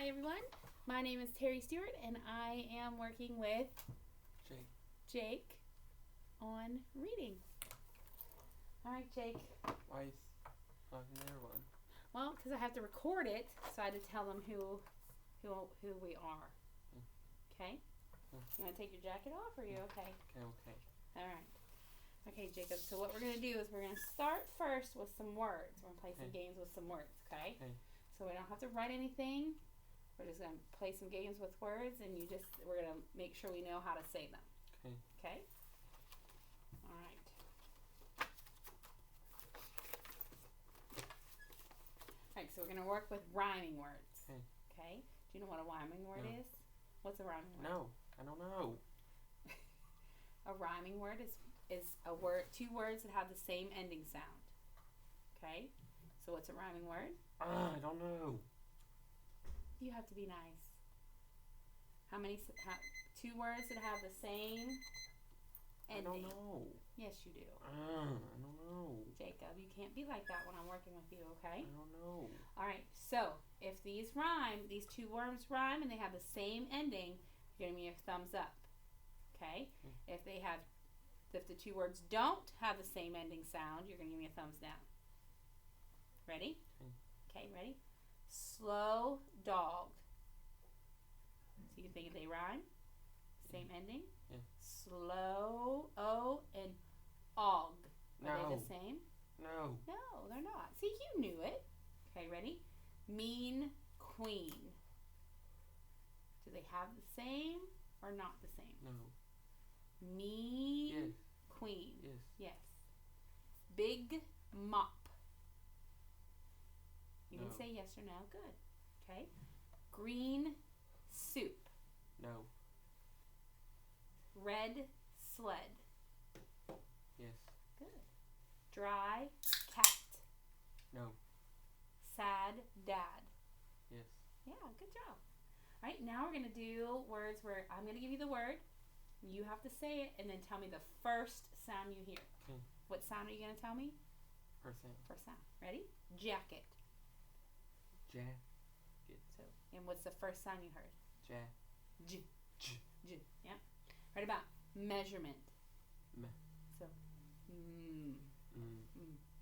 Hi everyone, my name is Terry Stewart and I am working with Jake on reading. Alright, Jake. Why is there one? Well, because I have to record it, so I had to tell them who we are. Okay? You want to take your jacket off, or are you okay? Okay. Alright. Okay, Jacob, so what we're going to do is we're going to start first with some words. We're going to play some games with some words, okay? So we don't have to write anything. We're just going to play some games with words, and we're going to make sure we know how to say them. Okay? Alright. Alright, so we're going to work with rhyming words. Okay? Do you know what a rhyming word is? What's a rhyming word? No, I don't know. A rhyming word is a word, two words that have the same ending sound. Okay? So what's a rhyming word? I don't know. You have to be nice. Two words that have the same ending? I don't know. Yes, you do. I don't know. Jacob, you can't be like that when I'm working with you, okay? I don't know. Alright, so if these two words rhyme and they have the same ending, you're going to give me your thumbs up. Okay? If the two words don't have the same ending sound, you're going to give me a thumbs down. Ready? Okay, ready? Slow dog. So you think they rhyme? Same ending? Yeah. Slow O and og. Are they the same? No. No, they're not. See, you knew it. Okay, ready? Mean queen. Do they have the same or not the same? No. Mean queen. Yes. Big mop. You can No. say yes or no. Good. Okay. Green soup. No. Red sled. Yes. Good. Dry cat. No. Sad dad. Yes. Yeah, good job. All right, now we're going to do words where I'm going to give you the word. You have to say it and then tell me the first sound you hear. Okay. What sound are you going to tell me? First sound. Ready? Jacket. Jacket. So, and what's the first sound you heard? J. Yeah. Right about measurement. So,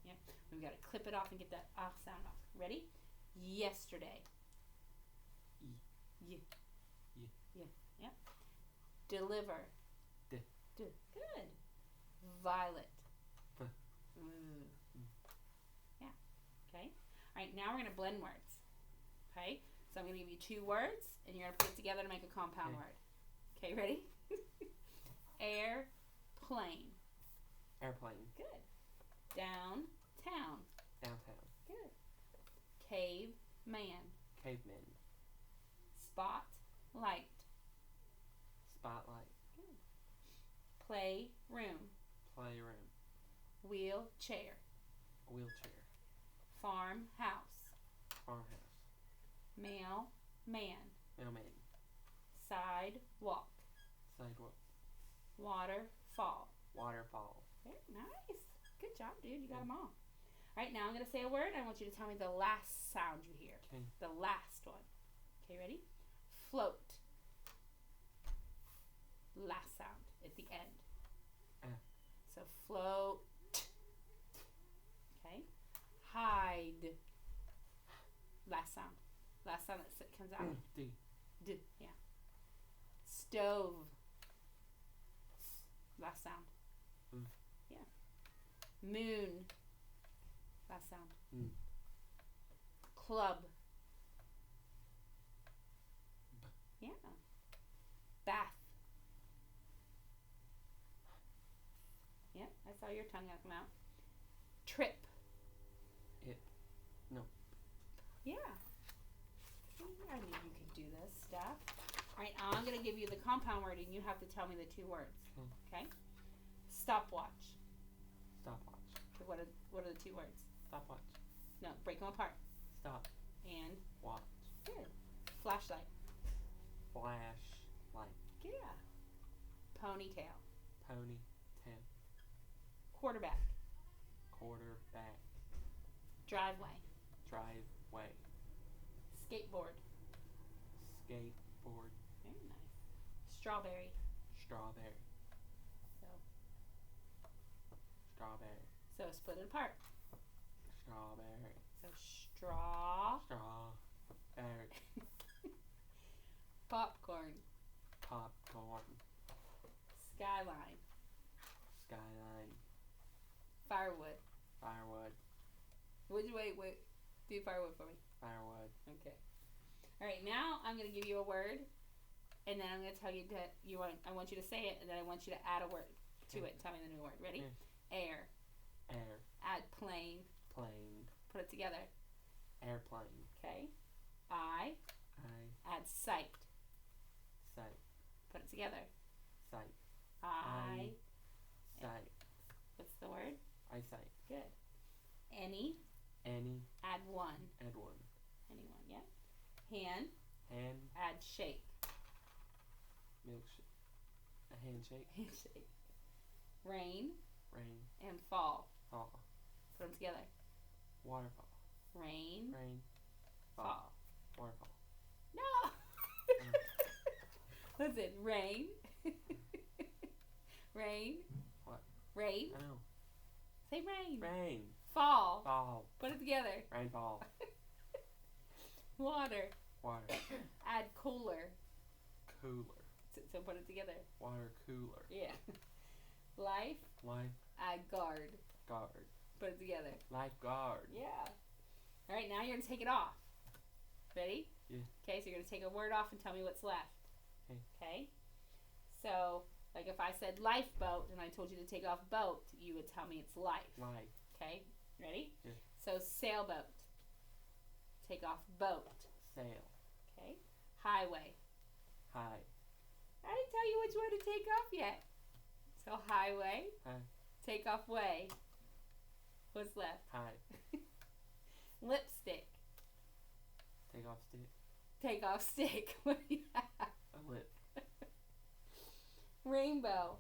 Yep. We've got to clip it off and get that sound off. Ready? Yesterday. Yep. Deliver. Good. Violet. Yeah. Okay. All right. Now we're going to blend words. Okay. So I'm going to give you two words, and you're going to put it together to make a compound word. Okay. Ready? Airplane. Airplane. Good. Downtown. Good. Caveman. Caveman. Spotlight. Spotlight. Good. Playroom. Playroom. Wheelchair. Wheelchair. Farmhouse. Farmhouse. Mailman. Mailman. Sidewalk. Sidewalk. Waterfall. Waterfall. Very nice. Good job, dude. You got them all. All right, now I'm going to say a word. I want you to tell me the last sound you hear. Okay. The last one. Okay, ready? Float. Last sound at the end. So float. Okay. Hide. Last sound. Last sound that comes out. D. Yeah. Stove. Last sound. Yeah. Moon. Last sound. Club. Yeah. Bath. Yeah, I saw your tongue come out. Trip. No. Yeah. See, I knew you could do this stuff. All right, I'm going to give you the compound word, and you have to tell me the two words. Okay? Stopwatch. Stopwatch. So what are the two words? Stopwatch. No, break them apart. Stop. And? Watch. Good. Flashlight. Flashlight. Yeah. Ponytail. Ponytail. Quarterback. Quarterback. Driveway. Driveway. Skateboard. Skateboard. Very nice. Strawberry. Strawberry. So Strawberry. so split it apart. Strawberry. So straw. Strawberry. Popcorn. Popcorn. Skyline. Skyline. Firewood. Firewood. Wait. Do firewood for me. Firewood. Okay. All right. Now I'm gonna give you a word, and then I'm gonna tell you that I want you to say it, and then I want you to add a word to it. Tell me the new word. Ready? Yeah. Air. Air. Add plane. Plane. Put it together. Airplane. Okay. I. I. Add sight. Sight. Put it together. Sight. I. Sight. What's the word? Eyesight. Good. Any. Any. Add one. Add one. Anyone, yeah. Hand. Hand. Add shake. Milkshake. A handshake. Handshake. Rain. Rain. And fall. Fall. Put them together. Waterfall. Rain. Rain. Fall. Waterfall. No! Listen, rain. Rain. What? Rain. I know. Say rain. Rain. Fall. Fall. Put it together. Rainfall. Water. Water. Add cooler. Cooler. So put it together. Water cooler. Yeah. Life. Life. Add guard. Guard. Put it together. Lifeguard. Yeah. All right, now you're going to take it off. Ready? Yeah. Okay, so you're going to take a word off and tell me what's left. Okay. Okay? So, like if I said lifeboat and I told you to take off boat, you would tell me it's life. Life. Okay? Ready? Yeah. So, sailboat. Take off boat. Sail. Okay? Highway. High. I didn't tell you which one to take off yet. So, highway. High. Take off way. What's left? High. Lipstick. Take off stick. Take off stick. What do you have? A lip. Rainbow.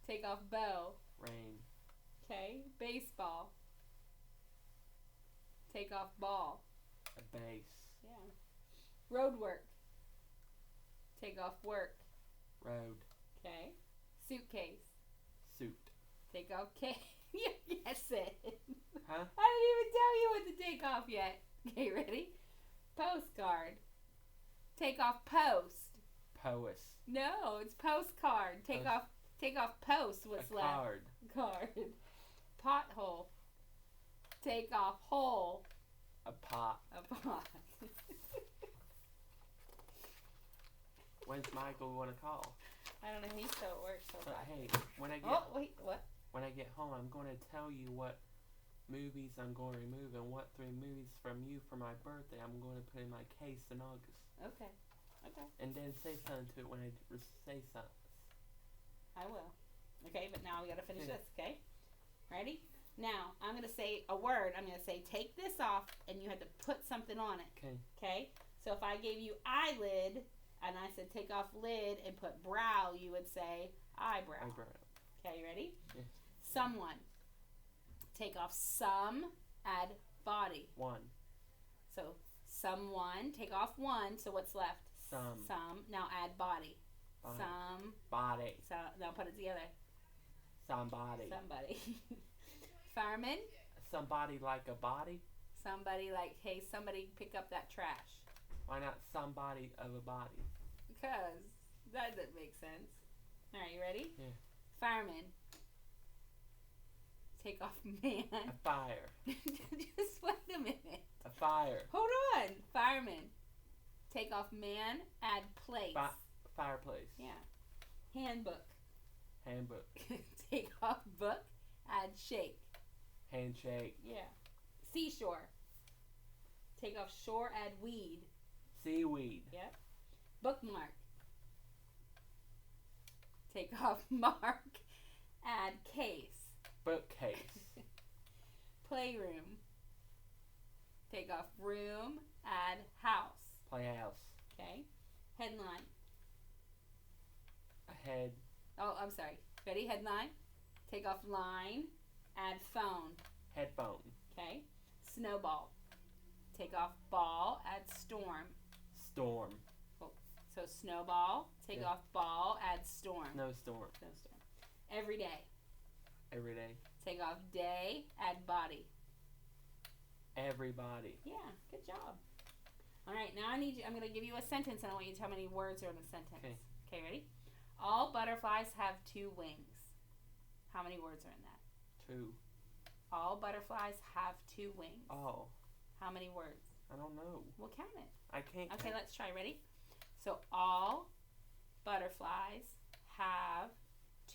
Take off bow. Rain. Okay. Baseball. Take off ball. A base. Yeah. Road work. Take off work. Road. Okay. Suitcase. Suit. Take off case. You guessed it. Huh? I didn't even tell you what to take off yet. Okay, ready? Postcard. Take off post. Post. No, it's postcard. Take Post. off post. What's A left? card. Card. Pothole. Take off hole. A pot. A pot. When's Michael want to call? I don't know. He's so it works so But fast. hey, when I get Oh wait, what? when I get home, I'm going to tell you what movies I'm going to remove and what 3 movies from you for my birthday I'm going to put in my case in August. Okay. Okay. And then say something to it when I say something. I will. Okay, but now we got to finish Yeah. this. Okay. Ready? Now I'm gonna say a word. I'm gonna say take this off, and you have to put something on it. Okay. Okay. So if I gave you eyelid, and I said take off lid and put brow, you would say eyebrow. Eyebrow. Okay, you ready? Yeah. Someone. Take off some, add body. One. So someone, take off one, so what's left? Some. Some. Now add body. Body. Some. Body. So now put it together. Somebody. Somebody. Fireman. Somebody like a body? Somebody like, hey, somebody pick up that trash. Why not somebody of a body? Because that doesn't make sense. All right, you ready? Yeah. Fireman. Take off man. A fire. Just wait a minute. A fire. Hold on. Fireman. Take off man, add place. Fireplace. Yeah. Handbook. Handbook. Take off book, add shake. Handshake. Yeah. Seashore. Take off shore, add weed. Seaweed. Yep. Bookmark. Take off mark, add case. Bookcase. Playroom. Take off room, add house. Playhouse. Okay. Headline. A head. Oh, I'm sorry. Ready? Headline. Take off line, add phone. Headphone. Okay. Snowball. Take off ball, add storm. Storm. So snowball, take Yeah. off ball, add storm. Snowstorm. Snowstorm. Every day, Every day. take off day, add body. Everybody. Yeah, good job. All right, now I'm going to give you a sentence and I want you to tell me how many words are in the sentence. Okay. Okay, ready? All butterflies have 2 wings. How many words are in that? 2. All butterflies have 2 wings. Oh. How many words? I don't know. We'll count it. I can't. Okay, count. let's try. Ready? So all butterflies have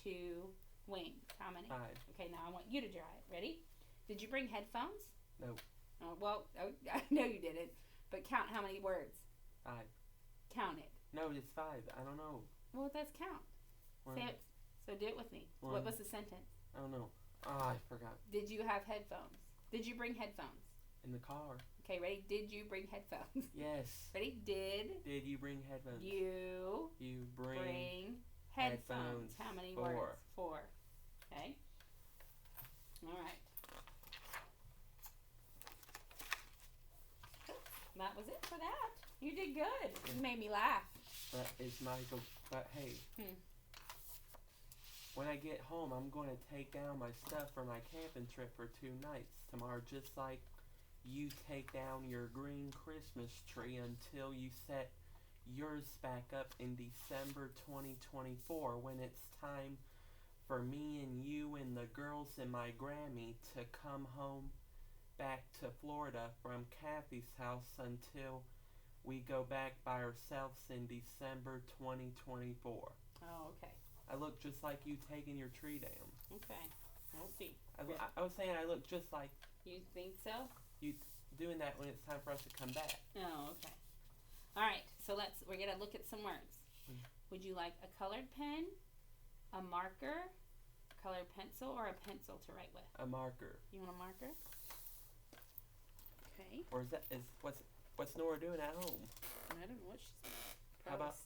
2 wings. How many? 5. Okay, now I want you to try it. Ready? Did you bring headphones? No. Oh, well, I know you didn't. But count how many words. 5. Count it. No, it's 5. I don't know. Well, that's count. One. Say it. So do it with me. One. What was the sentence? I don't know. Oh, I forgot. Did you have headphones? Did you bring headphones? In the car. Okay, ready? Did you bring headphones? Yes. Ready? Did Did you bring headphones? you You bring. bring headphones? headphones. How many 4. words? 4. Okay. All right. That was it for that. You did good. You made me laugh. But it's Michael. But hey. When I get home, I'm going to take down my stuff for my camping trip for 2 nights tomorrow, just like you take down your green Christmas tree until you set yours back up in December 2024, when it's time for me and you and the girls and my Grammy to come home back to Florida from Kathy's house until we go back by ourselves in December 2024. Oh, okay. I look just like you taking your tree down. Okay. We'll see. I was saying I look just like You think so? you doing that when it's time for us to come back. Oh, okay. All right. So we're gonna look at some words. Would you like a colored pen, a marker, a colored pencil, or a pencil to write with? A marker. You want a marker? Okay. Or what's Nora doing at home? I don't know what she's doing. How about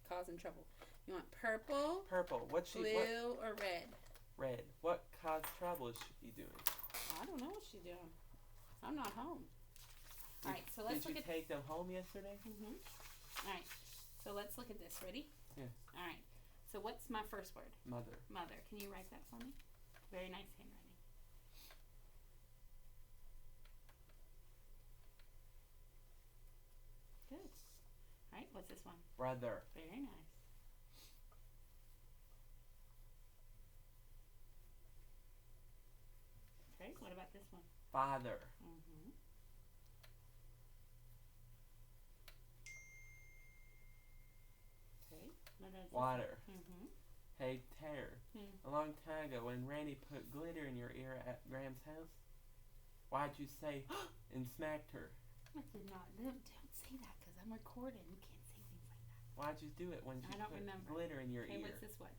causing trouble? You want purple, purple? What's she? blue, or red? Red. What cause trouble is she doing? I don't know what she's doing. I'm not home. All right. So let's Did look you take them home yesterday? All right. So let's look at this. Ready? Yeah. All right. So what's my first word? Mother. Mother. Can you write that for me? Very nice handwriting. Good. All right. What's this one? Brother. Very nice. Okay. What about this one? Father. Okay. What is this? Water. Mm-hmm. Hey, Tara. A long time ago, when Randy put glitter in your ear at Graham's house, why'd you say and smacked her? I did not. Don't say that because I'm recording. You can't say things like that. Why'd you do it when she I don't put remember. glitter in your Okay. ear? What's this one?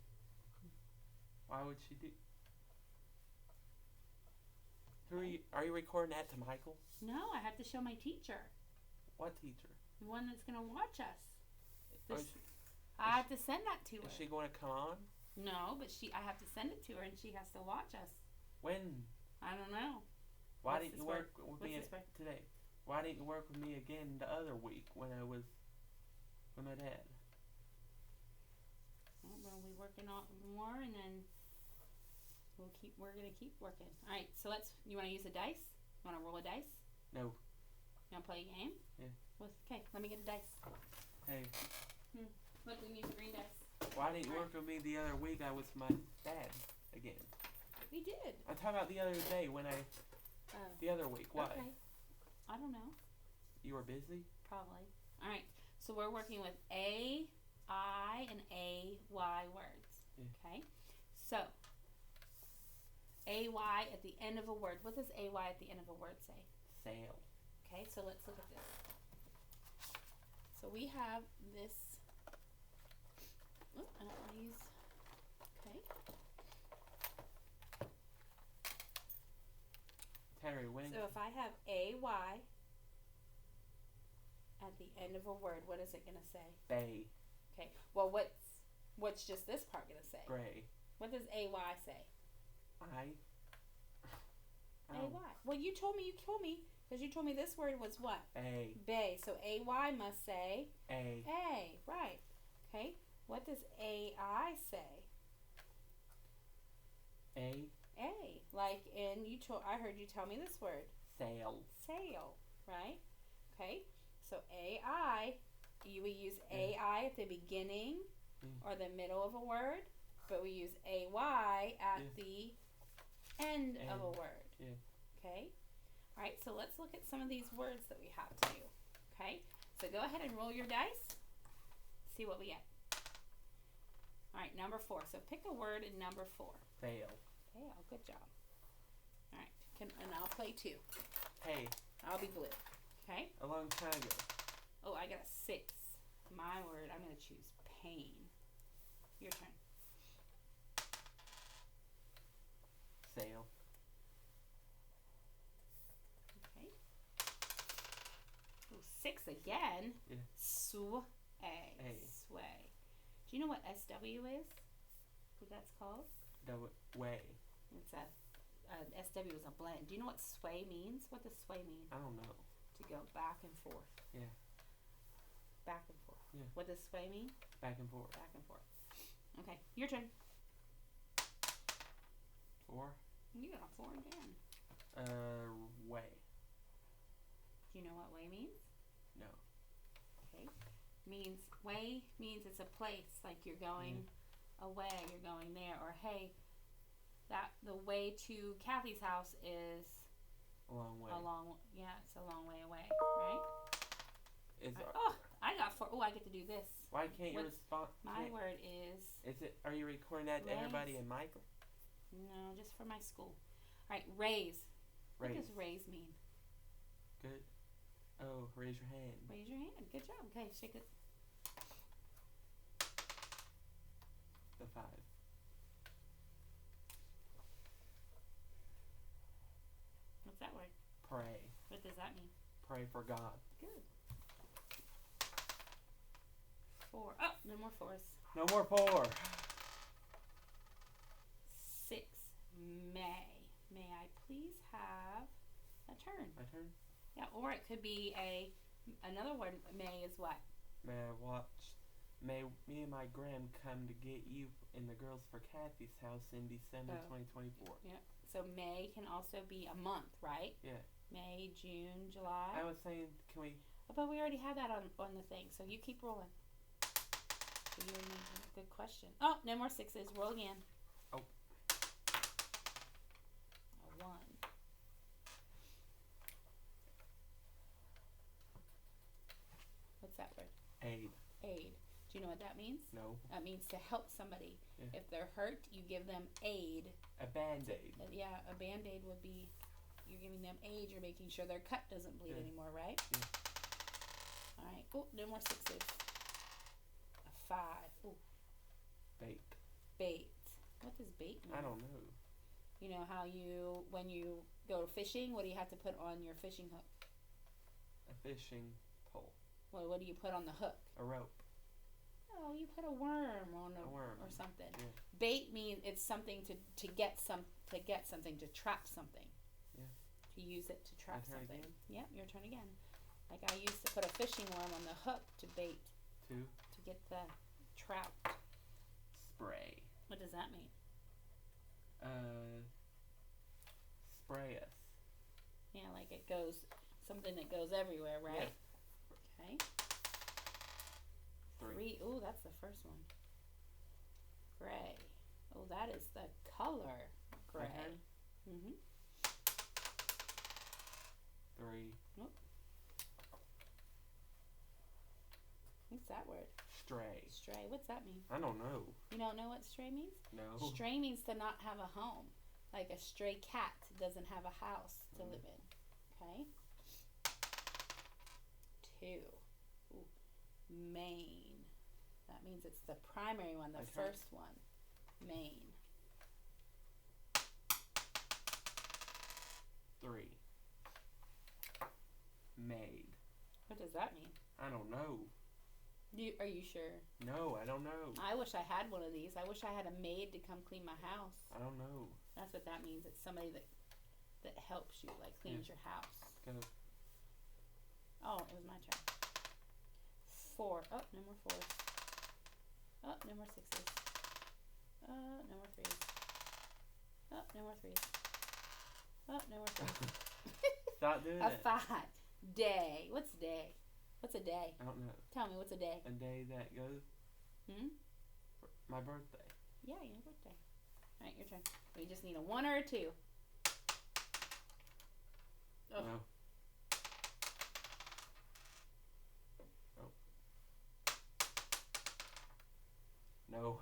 Why would she do? Are you recording that to Michael? No, I have to show my teacher. What teacher? The one that's gonna watch us. Oh, I have to send that to her. Is she going to come on? No, but I have to send it to her and she has to watch us. When? I don't know. Why What's didn't this you word? work with What's me this word? today? Why didn't you work with me again the other week when I was with my dad? Well, we'll be working on more and then we're gonna keep working. All right, so you want to use a dice? You want to roll a dice? No. You want to play a game? Yeah. Okay, let me get a dice. Hey, Look, we use a green dice. why didn't you work with me the other week? I was with my dad again. We did. I'm talking about the other day when the other week. Why? Okay. I don't know. You were busy? Probably. All right. So we're working with A, I, and A, Y words. Yeah. Okay. So A, Y at the end of a word. What does A, Y at the end of a word say? Sail. Okay. So let's look at this. So we have this. Oh, I don't want to use. Okay. Terry, when? So if I have A, Y at the end of a word, what is it gonna say? Bay. Okay. Well, what's just this part gonna say? Gray. What does AY say? I. AY. Well, you told me Because you told me this word was what? A. Bay. So A-Y must say A. A. Right. Okay. What does A-I say? A. A. Like in I heard you tell me this word. Sail. Sail. Right? Okay. So A-I, you would use Yeah. A-I at the beginning or the middle of a word, but we use A-Y at the end of a word. Yeah. Okay? All right, so let's look at some of these words that we have to do. Okay? So go ahead and roll your dice. See what we get. All right, number 4. So pick a word in number 4. Fail. Fail. Good job. All right. And I'll play 2. Hey. I'll be blue. Okay? A long time ago. Oh, I got a 6. My word, I'm going to choose pain. Your turn. Sail. Okay. Oh, 6 again. Yeah. Sway. A. Sway. Do you know what SW is? What that's called? The way. It's SW is a blend. Do you know what sway means? What does sway mean? I don't know. To go back and forth. Yeah. Back and forth. Yeah. What does sway mean? Back and forth. Back and forth. Okay, your turn. 4. You got a 4 again. Way. Do you know what way means? No. Okay. Way means it's a place, like you're going away, you're going there, or hey, the way to Kathy's house is A long way. It's a long way away, right? I got 4. Oh, I get to do this. Why can't you respond? My word is. Are you recording that to everybody and Michael? No, just for my school. All right, raise. What does raise mean? Good. Oh, raise your hand. Raise your hand. Good job. Okay, shake it. The 5. What's that word? Pray. What does that mean? Pray for God. Good. 4. Oh, no more 4s. No more 4. 6. May. May I please have a turn? My turn? Yeah, or it could be another word. May is what? May me and my gram come to get you and the girls for Kathy's house in December 2024. Yeah. So May can also be a month, right? Yeah. May, June, July. I was saying, can we? But we already had that on the thing, so you keep rolling. So you're making a good question. Oh, no more 6s. Roll again. Oh. A 1. What's that word? Aid. Aid. Do you know what that means? No. That means to help somebody. Yeah. If they're hurt, you give them aid. A Band-Aid. Yeah, a Band-Aid would be, you're giving them aid, you're making sure their cut doesn't bleed anymore, right? Yeah. All right. Oh, no more 6s. A 5. Oh. Bait. Bait. What does bait mean? I don't know. You know how when you go fishing, what do you have to put on your fishing hook? A fishing pole. Well, what do you put on the hook? A rope. Oh, you put a worm on A worm. or something. Yeah. Bait means it's something to get something, to trap something. Yeah. To use it to trap My turn something. again? Yep, your turn again. Like I used to put a fishing worm on the hook to bait 2. to get the trout. Spray. What does that mean? Spray us. Yeah, like it goes something that goes everywhere, right? Yeah. Okay. 3. Ooh, that's the first one. Gray. Oh, that is the color gray. Mhm. 3. Nope. What's that word? Stray. Stray. What's that mean? I don't know. You don't know what stray means? No. Stray means to not have a home. Like a stray cat doesn't have a house to live in. Okay? 2. Ooh. Main. That means it's the primary one, the first one. Main. 3. Made. What does that mean? I don't know. Are you sure? No, I don't know. I wish I had one of these. I wish I had a maid to come clean my house. I don't know. That's what that means. It's somebody that helps you, like cleans your house. Go. Oh, it was my turn. 4. Oh, no more 4s. Oh, no more 6s. No more 3s. Oh, no more 3s. Oh, no more 3s. Stop doing A it. 5. Day. What's day? What's a day? I don't know. Tell me, what's a day? A day that goes. My birthday. Yeah, your birthday. All right, your turn. We just need a 1 or a 2. Oh. No. No.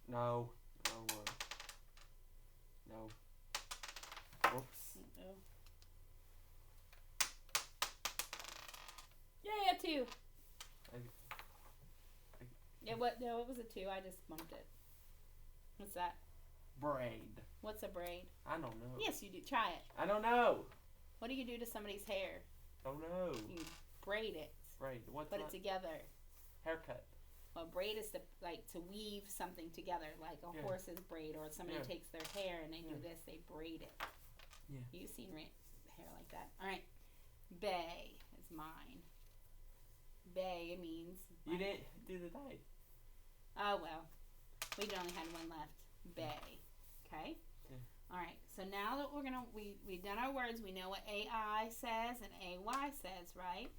No. No one. No. Oops. Uh-oh. Yeah, 2. Yeah, what? No, it was a 2. I just bumped it. What's that? Braid. What's a braid? I don't know. Yes, you do. Try it. I don't know. What do you do to somebody's hair? Don't know. You braid it. Braid. What's Put that? it together. Haircut. Well, braid is to weave something together, like a horse's braid, or somebody takes their hair and they do this, they braid it. Yeah. You've seen hair like that. All right. Bay is mine. Bay means. You didn't do the dice. Oh well, we only had one left. Bay. Okay. Yeah. All right. So now that we've done our words, we know what AI says and AY says, right?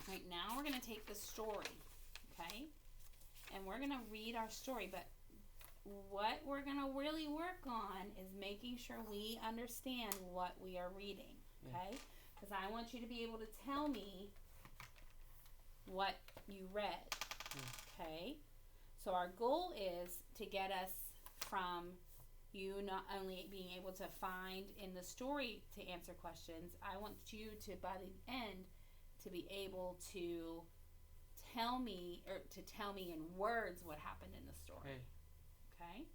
All right. Now we're gonna take the story. Okay, and we're going to read our story, but what we're going to really work on is making sure we understand what we are reading, okay? Because I want you to be able to tell me what you read, okay? So our goal is to get us from you not only being able to find in the story to answer questions, I want you to, by the end, to be able to tell me in words what happened in the story. Okay?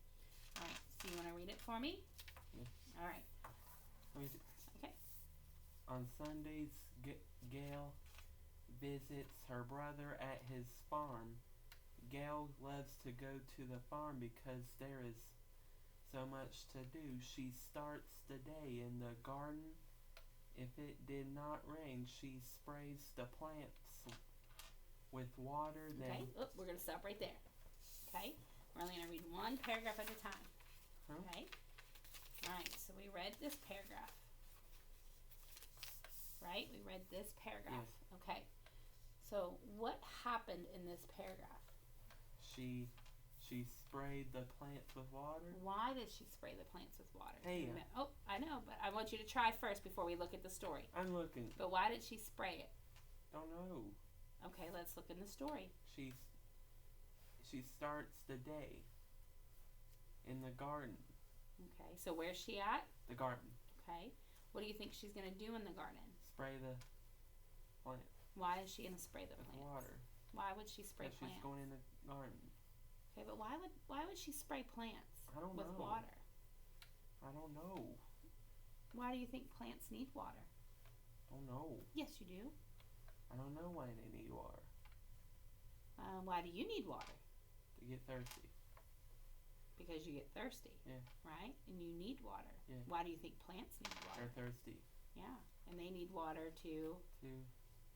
All right. So you want to read it for me? Yeah. All right. Okay. On Sundays, Gail visits her brother at his farm. Gail loves to go to the farm because there is so much to do. She starts the day in the garden. If it did not rain, she sprays the plants with water. Then okay. We're going to stop right there. Okay. We're only going to read one paragraph at a time. Okay. All right. So we read this paragraph. Right? We read this paragraph. Yes. Okay. So what happened in this paragraph? She sprayed the plants with water. Why did she spray the plants with water? Hey. Oh, I know, but I want you to try first before we look at the story. I'm looking. But why did she spray it? Don't know. Okay, let's look in the story. She starts the day in the garden. Okay, so where's she at? The garden. Okay. What do you think she's going to do in the garden? Spray the plants. Why is she going to spray the with plants? Water. Why would she spray plants? She's going in the garden. Okay, but why would she spray plants I don't with know. water? I don't know. Why do you think plants need water? Don't know. Yes, you do. I don't know why they need water. Why do you need water? To get thirsty. Because you get thirsty. Yeah. Right? And you need water. Yeah. Why do you think plants need water? They're thirsty. Yeah. And they need water to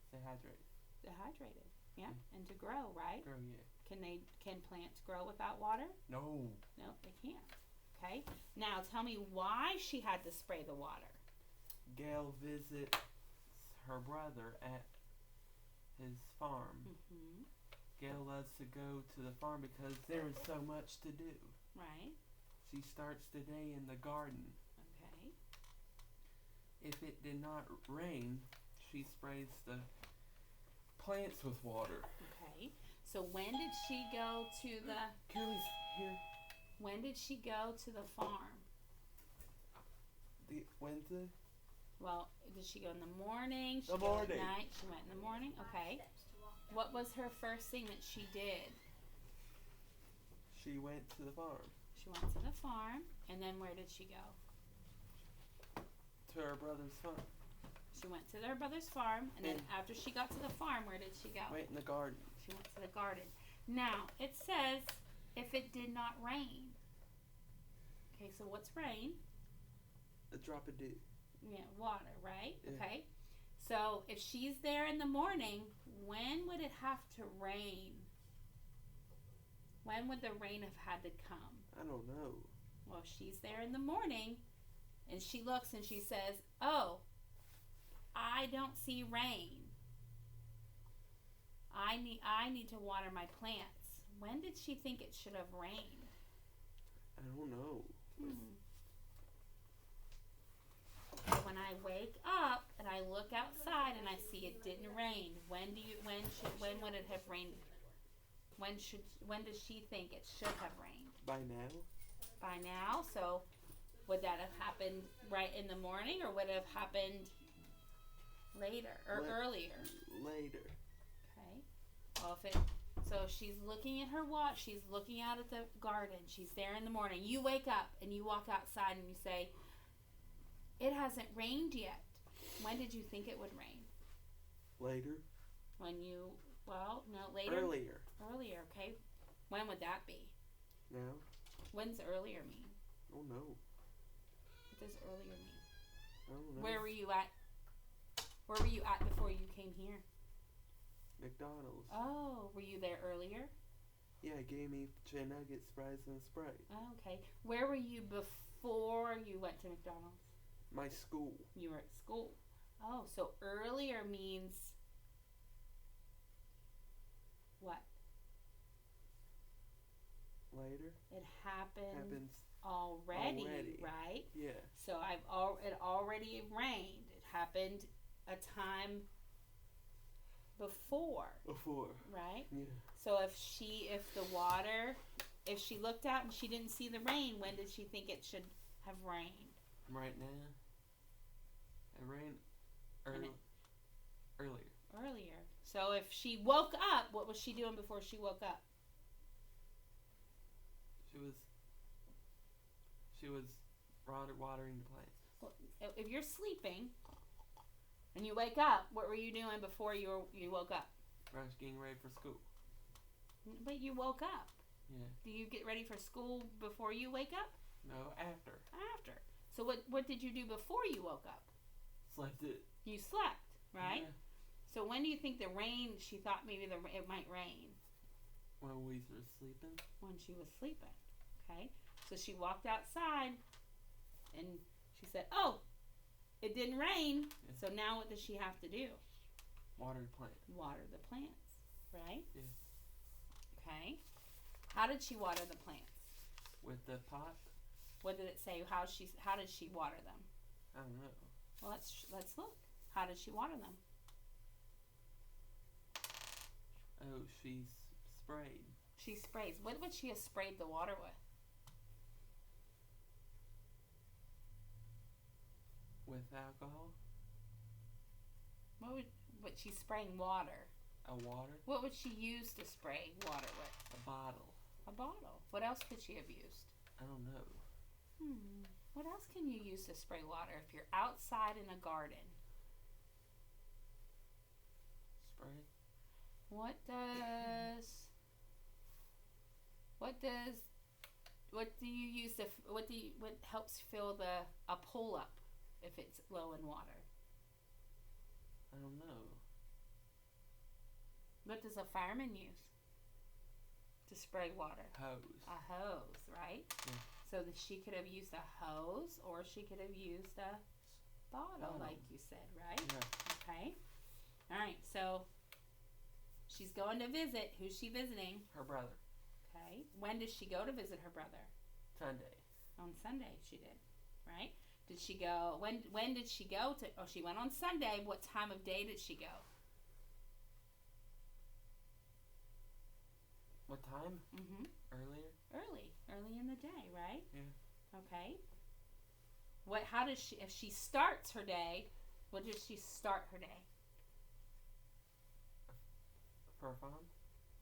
stay hydrated. Dehydrated. Yeah. And to grow, right? Grow, yeah. Can plants grow without water? No. No, they can't. Okay. Now tell me why she had to spray the water. Gail visits her brother at his farm. Mm-hmm. Gail loves to go to the farm because there is so much to do. Right. She starts the day in the garden. Okay. If it did not rain, she sprays the plants with water. Okay. So when did she go to the? Kelly's here. When did she go to the farm? The Wednesday. Well, did she go in the morning? She The go morning. At night. She went in the morning. Okay. What was her first thing that she did? She went to the farm. She went to the farm, and then where did she go? To her brother's farm. She went to their brother's farm, and then after she got to the farm, where did she go? Went in the garden. She went to the garden. Now, it says, if it did not rain. Okay, so what's rain? A drop of dew. Yeah, water, right? Yeah. Okay. So if she's there in the morning, when would it have to rain? When would the rain have had to come? I don't know. Well, she's there in the morning, and she looks and she says, "Oh, I don't see rain. I need to water my plants." When did she think it should have rained? I don't know. When I wake up and I look outside and I see it didn't rain, when would it have rained? When does she think it should have rained? By now? By now. So would that have happened right in the morning, or would it have happened later or earlier? Later. Okay. Well, so she's looking at her watch. She's looking out at the garden. She's there in the morning. You wake up and you walk outside and you say, "It hasn't rained yet." When did you think it would rain? Later. Later. Earlier. Okay. When would that be? Now. When's earlier mean? Oh no. What does earlier mean? I don't know. Where were you at? Where were you at before you came here? McDonald's. Oh, were you there earlier? Yeah, it gave me chicken nuggets, fries, and Sprite. Oh, okay. Where were you before you went to McDonald's? My school. You were at school. Oh, so earlier means what? Later. It happened Happens already, right? Yeah. So it already rained. It happened a time before. Right? Yeah. So if she looked out and she didn't see the rain, when did she think it should have rained? Right now. It rained earlier. So if she woke up, what was she doing before she woke up? She was watering the plants. Well, if you're sleeping and you wake up, what were you doing before you woke up? I was getting ready for school. But you woke up. Yeah. Do you get ready for school before you wake up? No, after. After. So what did you do before you woke up? Slept it. You slept, right? Yeah. So when do you think she thought maybe it might rain? When we were sleeping. When she was sleeping. Okay. So she walked outside and she said, "Oh, it didn't rain." Yeah. So now what does she have to do? Water the plant. Water the plants, right? Yeah. Okay. How did she water the plants? With the pot. What did it say? How did she water them? I don't know. Well, let's look. How did she water them? Oh, she sprayed. She sprays. What would she have sprayed the water with? With alcohol. What she's spraying water? A water. What would she use to spray water with? A bottle. A bottle. What else could she have used? I don't know. What else can you use to spray water if you're outside in a garden? Spray. What do you use what helps fill a pool up if it's low in water? I don't know. What does a fireman use to spray water? Hose. A hose, right? Yeah. So that she could have used a hose, or she could have used a bottle, like you said, right? Yeah. Okay. All right. So she's going to visit. Who's she visiting? Her brother. Okay. When does she go to visit her brother? Sunday. On Sunday, she did. Right? Did she go? When did she go to? Oh, she went on Sunday. What time of day did she go? What time? Earlier. Early in the day, right? Yeah. Okay. How does she? If she starts her day, what does she start her day? For a farm.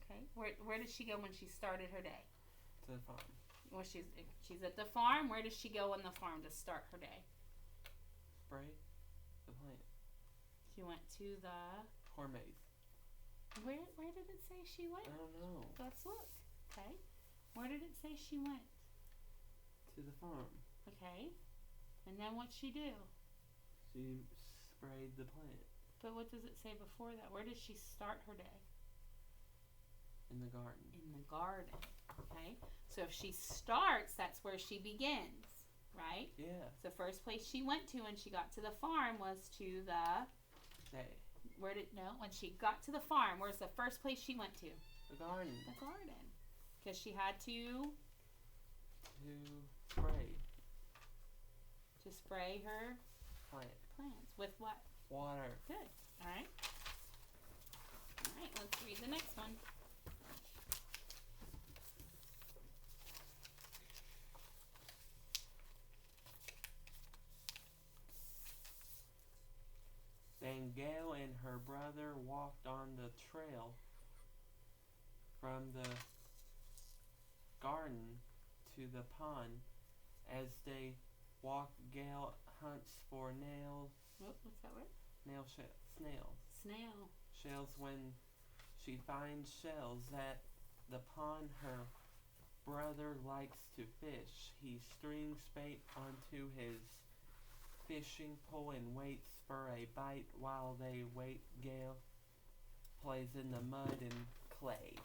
Okay. Where did she go when she started her day? To the farm. Well, she's at the farm. Where does she go on the farm to start her day? Spray the plant. She went to the Corn maze. Where did it say she went? I don't know. Let's look. Okay. Where did it say she went? To the farm. Okay. And then what'd she do? She sprayed the plant But what does it say before that? Where does she start her day? in the garden. In the garden. Okay? So if she starts, that's where she begins. Right? Yeah. The first place she went to when she got to the farm was to the... when she got to the farm, where's the first place she went to? The garden. The garden. Because she had to... To spray. To spray her plants. With what? Water. Good. Alright. Alright, let's read the next one. Then Gail and her brother walked on the trail from the garden to the pond. As they walked, Gail hunts for What's that word? snails. Snail. Shells. When she finds shells at the pond her brother likes to fish, he strings bait onto his fishing pole and waits for a bite. While they wait, Gail plays in the mud and clay.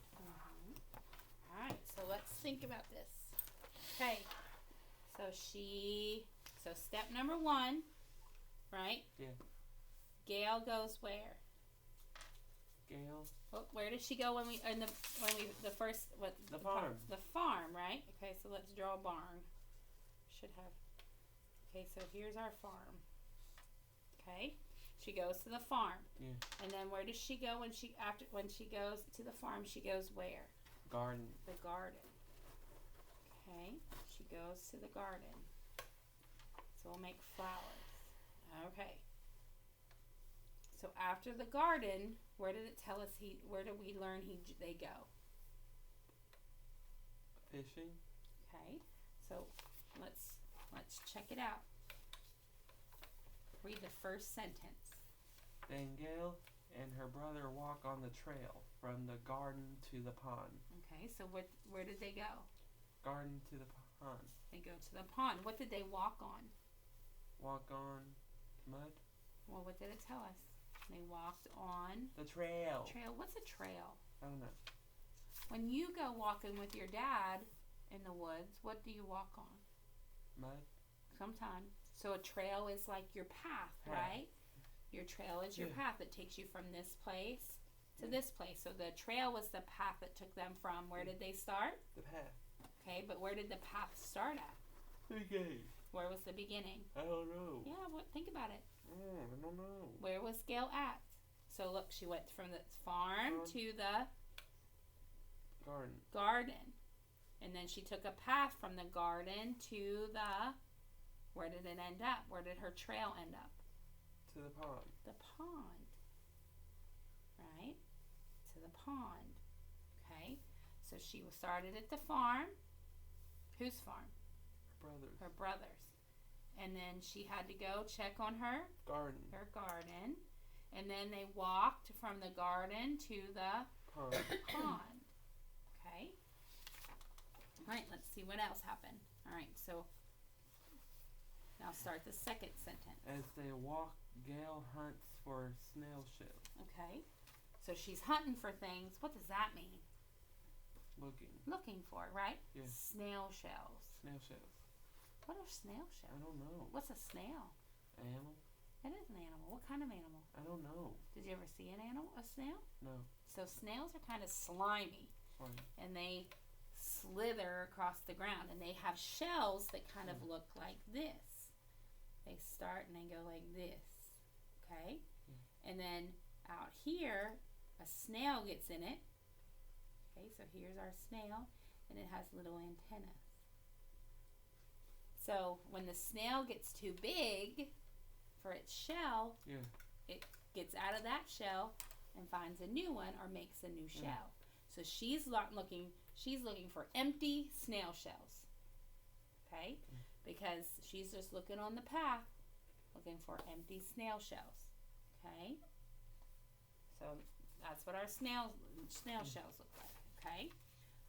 Alright, so let's think about this. Okay, so step number 1, right? Yeah. Gail goes where? Gail. Where did she go the farm? The farm, right? Okay, so let's draw a barn. Okay, so here's our farm. Okay, she goes to the farm. Yeah. And then where does she go when she goes to the farm? She goes where? Garden. The garden. Okay, she goes to the garden. So we'll make flowers. Okay. So after the garden, where did it tell us where do we learn they go? Fishing. Okay. So let's check it out. Read the first sentence. Then Gail and her brother walk on the trail from the garden to the pond. Okay, so where did they go? Garden to the pond. They go to the pond. What did they walk on? Walk on mud. Well, what did it tell us? They walked on the trail. Trail. What's a trail? I don't know. When you go walking with your dad in the woods, what do you walk on? Mud. Sometimes. So a trail is like your path, right? Your trail is your path that takes you from this place to this place. So the trail was the path that took them from. Where did they start? The path. Okay, but where did the path start at? Beginning. Where was the beginning? I don't know. Yeah, think about it. I don't know. Where was Gail at? So look, she went from the farm to the garden. And then she took a path from the garden to where did it end up? Where did her trail end up? To the pond. The pond. Right? To the pond. Okay? So she started at the farm. Whose farm? Her brother's. Her brother's. And then she had to go check on her garden. And then they walked from the garden to the pond. Okay? Alright, let's see what else happened. Alright, so now start the second sentence. As they walk, Gail hunts for snail shells. Okay. So she's hunting for things. What does that mean? Looking for, right? Yeah. Snail shells. Snail shells. What are snail shells? I don't know. What's a snail? Animal. It is an animal. What kind of animal? I don't know. Did you ever see a snail? No. So snails are kind of slimy. And they slither across the ground. And they have shells that kind of look like this. They start and they go like this. Okay? And then out here, a snail gets in it. Okay, so here's our snail. And it has little antennas. So when the snail gets too big for its shell, it gets out of that shell and finds a new one or makes a new shell. So she's looking for empty snail shells. Okay? Because she's just looking on the path, looking for empty snail shells. Okay? So that's what our snail shells look like. Okay?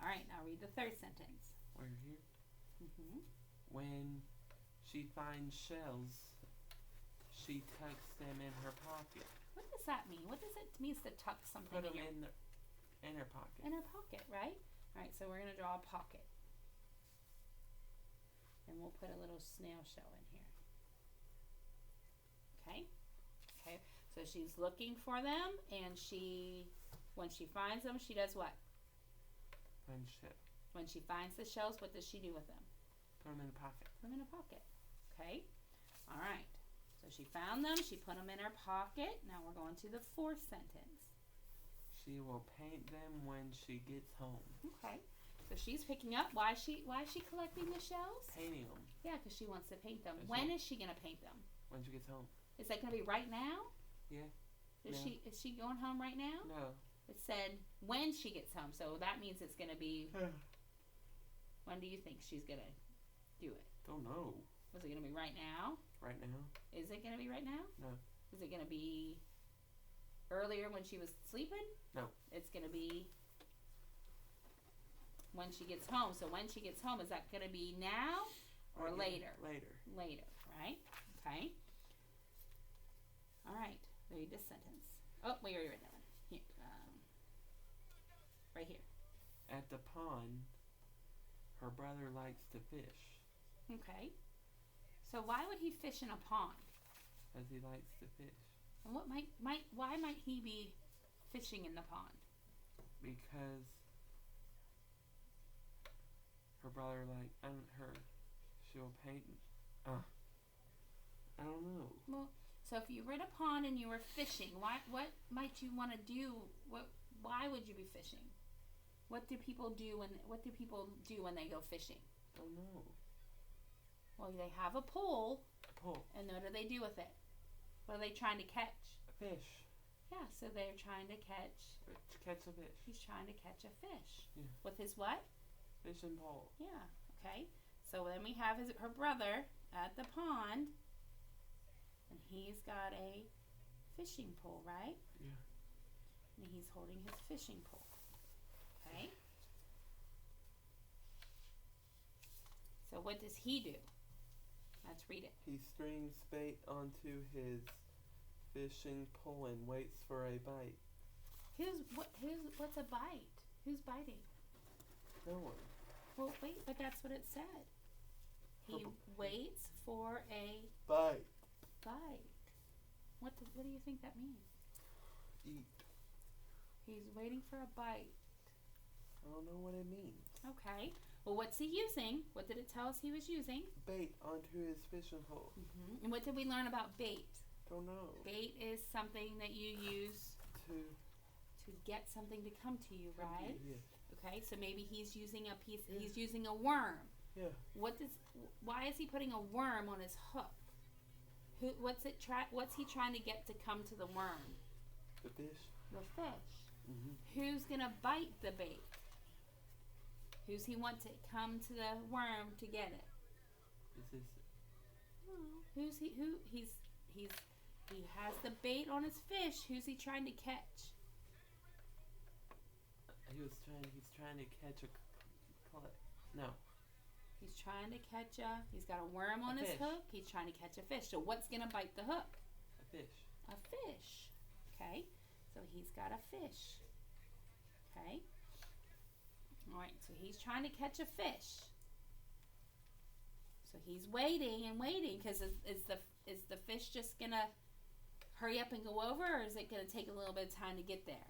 All right, now read the third sentence. We're here. Mm-hmm. When she finds shells, she tucks them in her pocket. What does that mean? What does it mean to tuck something Put them in your in her pocket. in her pocket, right? All right, so we're gonna draw a pocket, and we'll put a little snail shell in here. Okay, okay. So she's looking for them, and when she finds them, she does what? Find shell. When she finds the shells, what does she do with them? Put them in a pocket. Put them in a pocket. Okay. All right. So she found them. She put them in her pocket. Now we're going to the fourth sentence. She will paint them when she gets home. Okay. So she's picking up. Why is she collecting the shells? Painting them. Yeah, because she wants to paint them. That's When right. is she gonna paint them? When she gets home. Is that gonna be right now? Yeah. Is No. she going home right now? No. It said when she gets home, so that means it's gonna be. When do you think she's gonna do it? Don't know. Was it gonna be right now? Right now? Is it gonna be right now? No. Is it gonna be earlier when she was sleeping? No. It's gonna be when she gets home. So when she gets home, is that gonna be now or Right later? Later. Later, right? Okay. All right. Read this sentence. Oh, wait, read that one. Here, right here. At the pond, her brother likes to fish. Okay. So why would he fish in a pond? As he likes to fish. And what why might he be fishing in the pond? Because her brother she'll paint. I don't know. Well, so if you were in a pond and you were fishing, what might you want to do? Why would you be fishing? What do people do when they go fishing? Don't know. Well, they have a pole, A pole. and what do they do with it? What are they trying to catch? A fish. Yeah, so they're trying to catch. To catch a fish. He's trying to catch a fish. Yeah. With his what? Fishing pole. Yeah. Okay. So then we have her brother at the pond, and he's got a fishing pole, right? Yeah. And he's holding his fishing pole. Okay. So what does he do? Let's read it. He strings bait onto his fishing pole and waits for a bite. What's a bite? Who's biting? No one. Well, wait, but that's what it said. He waits for a Bite. bite. What do you think that means? Eat. He's waiting for a bite. I don't know what it means. Okay. Well, what's he using? What did it tell us he was using? Bait onto his fishing pole. And what did we learn about bait? Don't know. Bait is something that you use To get something to come to you, right? Yeah. Okay, so maybe he's using a piece. Yeah. He's using a worm. Yeah. Why is he putting a worm on his hook? What's he trying to get to come to the worm? The fish. The fish. Mm-hmm. Who's gonna bite the bait? Who's he want to come to the worm to get it? Is this? Who's he? He has the bait on his fish. Who's he trying to catch? He's trying to catch a clay. No. He's trying to catch he's got a worm on his fish. hook. He's trying to catch a fish. So what's gonna bite the hook? A fish. A fish. Okay. So he's got a fish. Okay. All right. So he's trying to catch a fish. So he's waiting and waiting because is the fish just gonna hurry up and go over, or is it gonna take a little bit of time to get there?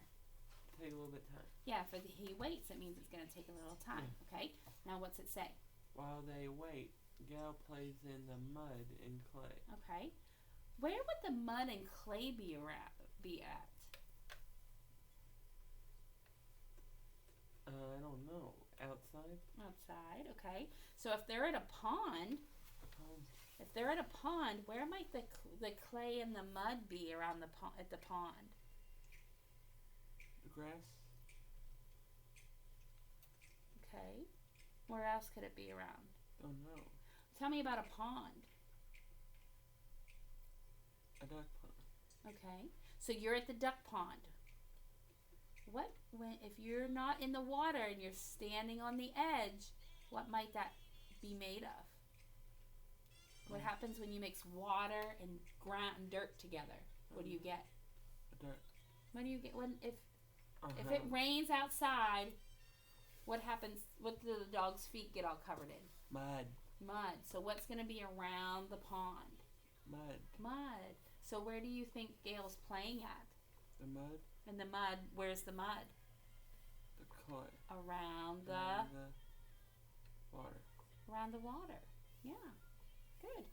Take a little bit of time. Yeah. If he waits, it means it's gonna take a little time. Okay. Now what's it say? While they wait, Gail plays in the mud and clay. Okay. Where would the mud and clay be at? I don't know. Outside? Outside, okay. So if they're at a pond, where might the clay and the mud be around at the pond? The grass? Okay. Where else could it be around? Don't know. Tell me about a pond. A duck pond. Okay. So you're at the duck pond. If you're not in the water and you're standing on the edge, what might that be made of? What happens when you mix water and ground and dirt together? What do you get? Dirt. What do you get when if it rains outside? What happens? What do the dog's feet get all covered in? Mud. Mud. So what's going to be around the pond? Mud. Mud. So where do you think Gail's playing at? The mud. In the mud. Where's the mud? The clay. Around the water. Around the water. Yeah. Good.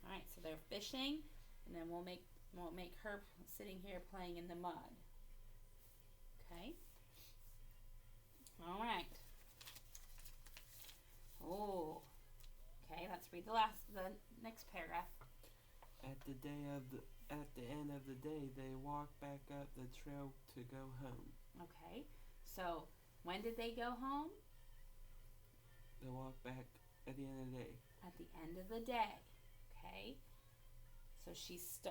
All right. So they're fishing, and then we'll make her sitting here playing in the mud. Okay. All right. Oh. Okay. Let's read the next paragraph. At the end of the day, they walk back up the trail to go home. Okay. So when did they go home? They walk back at the end of the day. At the end of the day. Okay. So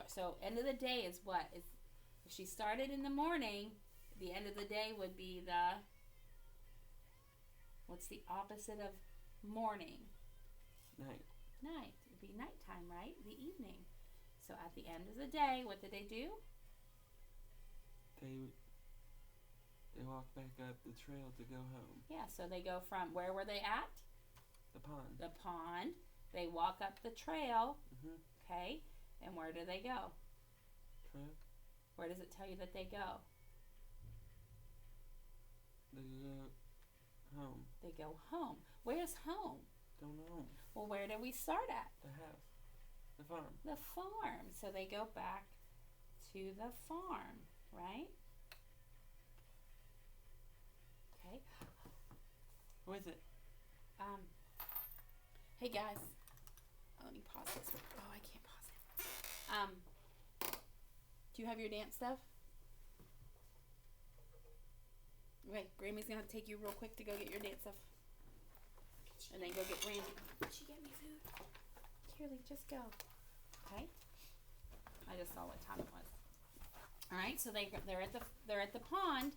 so end of the day is what? If she started in the morning, the end of the day would be what's the opposite of morning? Night. Night. It'd be nighttime, right? The evening. So at the end of the day, what did they do? They walk back up the trail to go home. Yeah, so they go from, where were they at? The pond. The pond. They walk up the trail. Mm-hmm. Okay. And where do they go? Trail. Where does it tell you that they go? They go home. They go home. Where's home? Don't know. Well, where do we start at? The house. The farm. The farm. So they go back to the farm, right? Okay. Who is it? Hey guys. Let me pause this. Oh, I can't pause it. Do you have your dance stuff? Wait, Grammy's gonna have to take you real quick to go get your dance stuff. And then go get Randy. Did she get me food? Kirley, just go. Okay. I just saw what time it was. All right, so they're at the pond.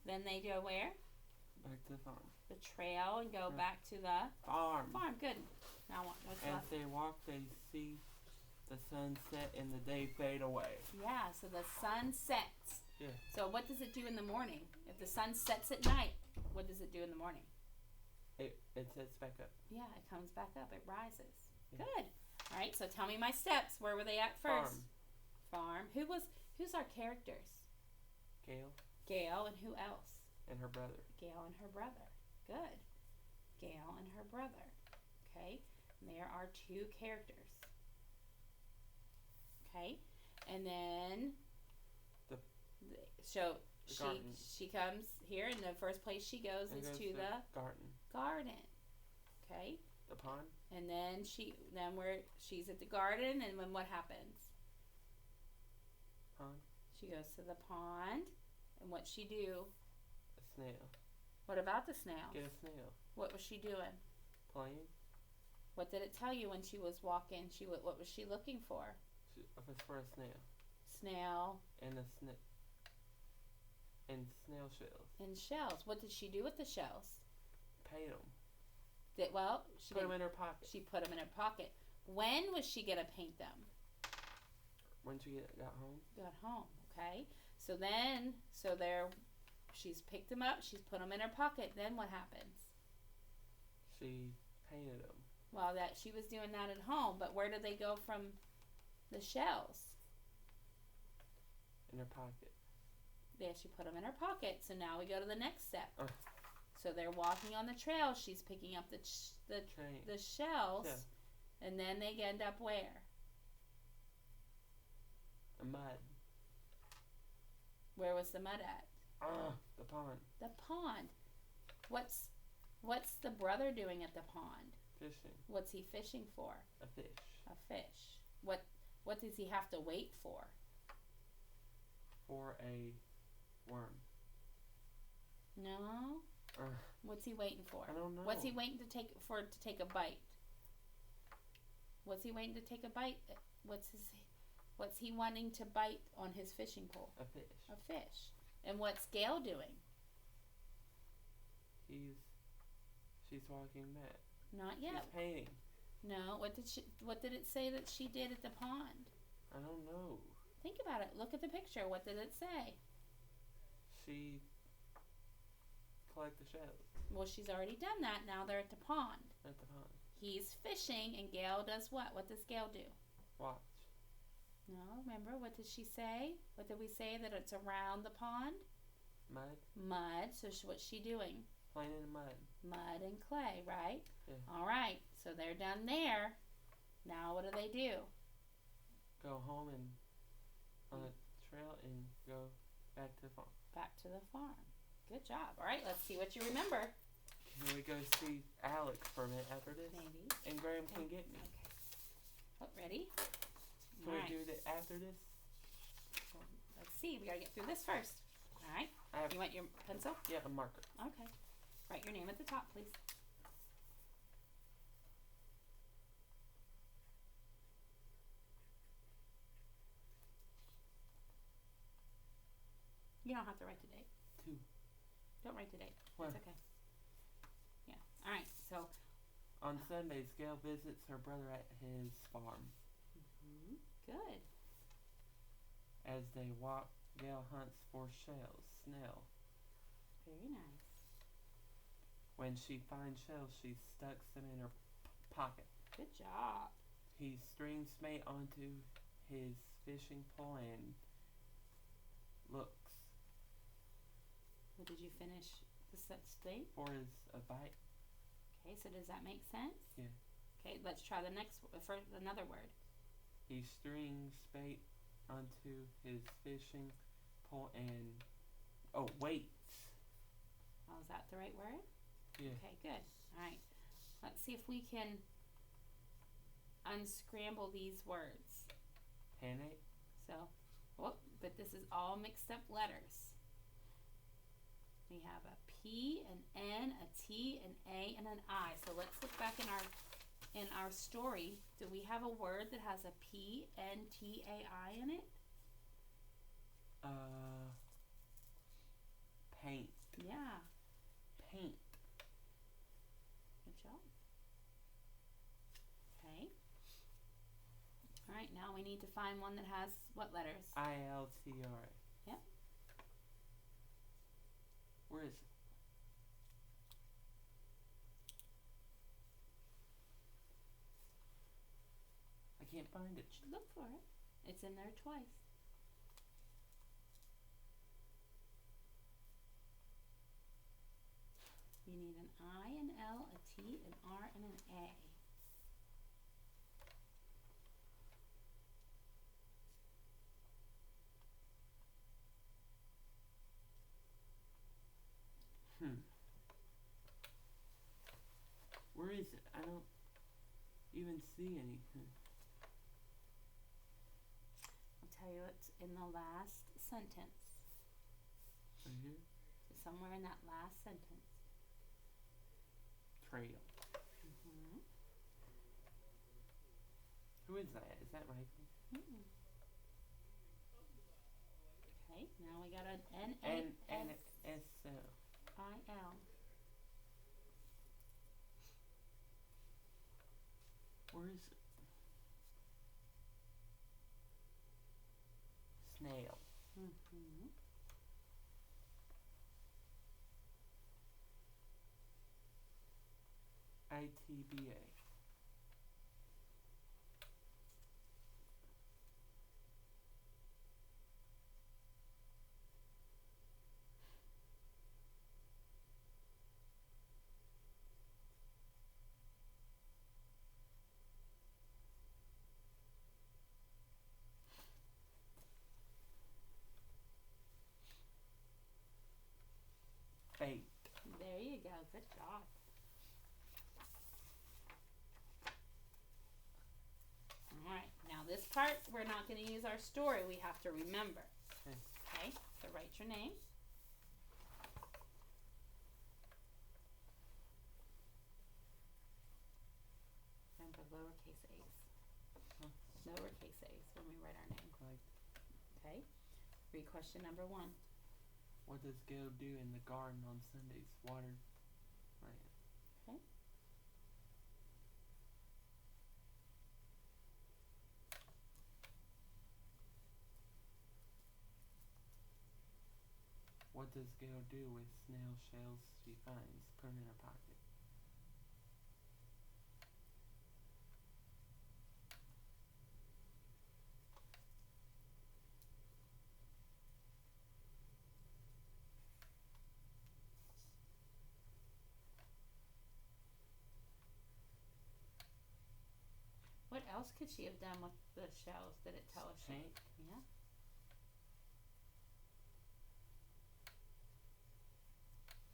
Then they go where? Back to the farm. The trail and go back to the farm. Farm. Good. Now what's As left? they walk, they see the sun set and the day fade away. Yeah. So the sun sets. Yeah. So what does it do in the morning? If the sun sets at night, what does it do in the morning? It sets back up. Yeah, it comes back up. It rises. Yeah. Good. All right. So tell me my steps. Where were they at first? Farm. Who's our characters? Gail. Gail and who else? And her brother. Gail and her brother. Good. Gail and her brother. Okay. And there are two characters. Okay. And then she comes here, and the first place she goes is to the garden. Okay. The pond. And then she's at the garden, and then what happens? Pond. She goes to the pond, and what'd she do? A snail. What about the snail? Get a snail. What was she doing? Playing. What did it tell you when she was walking? What was she looking for? It's for a snail. Snail. And and snail shells. And shells. What did she do with the shells? Paint them. She put them in her pocket. She put them in her pocket. When was she gonna paint them? When she got home. Got home. Okay. She's picked them up. She's put them in her pocket. Then what happens? She painted them. Well, she was doing that at home, but where do they go from the shells? In her pocket. There, she put them in her pocket. So now we go to the next step. So they're walking on the trail. She's picking up the shells, yeah. And then they end up where? The mud. Where was the mud at? The pond. The pond. What's the brother doing at the pond? Fishing. What's he fishing for? A fish. A fish. What does he have to wait for? For a worm. No. What's he waiting for? I don't know. What's he waiting to take a bite? What's he waiting to take a bite? What's he wanting to bite on his fishing pole? A fish. A fish. And what's Gail doing? She's walking back. Not yet. She's painting. No. What did it say that she did at the pond? I don't know. Think about it. Look at the picture. What did it say? She collect the shells Well, she's already done that. Now they're at the pond. at the pond. He's fishing, and Gail does what? What does Gail do? Watch. No, remember, what did she say? What did we say that it's around the pond? Mud. Mud. So what's she doing? Playing in the mud. Mud and clay, right? Yeah. All right. So they're done there. Now what do? Go home and on the trail and go back to the farm. Back to the farm. Good job. All right, let's see what you remember. Can we go see Alex for a minute after this? Maybe. And Graham can get me. Okay. Oh, ready? Can we do that after this? Well, let's see. We gotta get through this first. All right. I have, You want your pencil? yeah, a marker. Okay. Write your name at the top, please. You don't have to write the date. 2. Don't write the date. Why? It's okay. Yeah. All right. So. On Sundays, Gail visits her brother at his farm. Good. As they walk, Gail hunts for shells. Snail. Very nice. When she finds shells, she stucks them in her pocket. Good job. He strings Mate onto his fishing pole and looks Well, did you finish the set state? for his a bite. Okay. So does that make sense? Yeah. Okay. Let's try the next for another word. He strings Bait onto his fishing pole and waits. Oh, is that the right word? Yeah. Okay, good. All right. Let's see if we can unscramble these words. Panic. So, but this is all mixed up letters. We have a P, an N, a T, an A, and an I. So let's look back in our story. Do we have a word that has a P, N, T, A, I in it? Paint. Yeah. Paint. Good job. Okay. All right, now we need to find one that has what letters? ILTR. Yep. Where is it? I can't find it. Look for it. It's in there twice. You need an I, an L, a T, an R, and an A. Where is it? I don't even see anything. I'll tell you, it's in the last sentence. Right here? Somewhere in that last sentence. Trail. Mm-hmm. Who is that? Is that Michael? Mm-mm. Okay, now we got an N-S-L. I-L. Where is it? Snail. Mm-hmm. ITBA. Bait. There you go. Good job. Alright, now this part, we're not going to use our story. We have to remember. Okay, so write your name. Remember lowercase a's. Lowercase a's when we write our name. Like, Okay, read question number 1. what does Gail do in the garden on Sundays? Water plant. Okay. What does Gail do with snail shells she finds? Put 'em in her pocket. What else could she have done with the shells? Did it tell us? Tank. Yeah.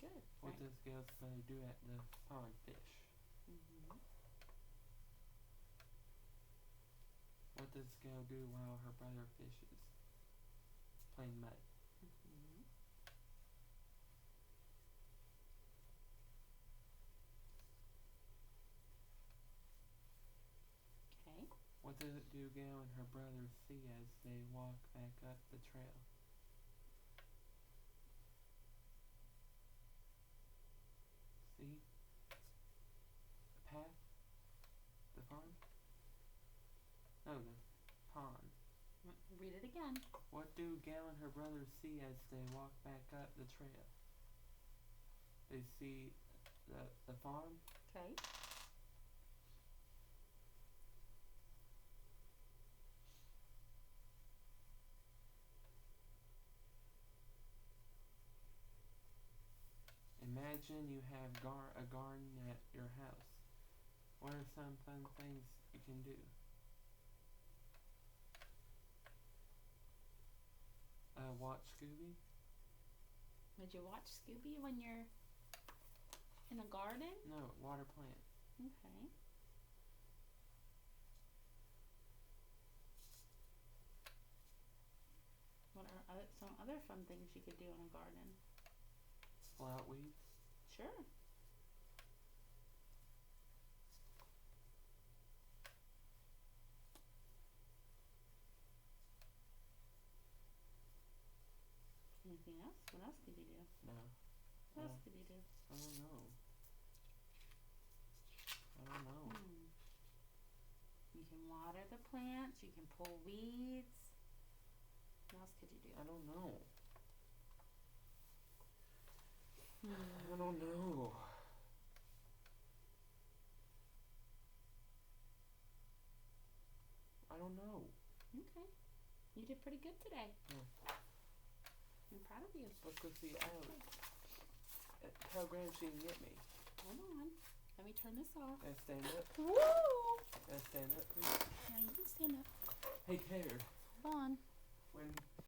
Good. What Right. does Gail's brother do at the pond? Fish. Mhm. What does Gail do while her brother fishes? Playing mud. Mhm. Okay. What does it do Gail and her brother see as they walk back up the trail? See? The path? The farm? No, the pond. Read it again. What do Gail and her brother see as they walk back up the trail? They see the farm. Okay. Imagine you have a garden at your house. What are some fun things you can do? Watch Scooby. Would you watch Scooby when you're in a garden? No, water plants. Okay. What are some other fun things you could do in a garden? Pull out weeds. Sure. Anything else? What else could you do? No. What else could you do? I don't know. I don't know. You can water the plants. You can pull weeds. What else could you do? I don't know. I don't know. I don't know. Okay. You did pretty good today. Yeah. I'm proud of you. Let's go see Allie. Tell Graham she can get me. Hold on. Let me turn this off. Can I stand up? Woo! Can I stand up, please? Yeah, you can stand up. Hey, Taylor. Hold on. When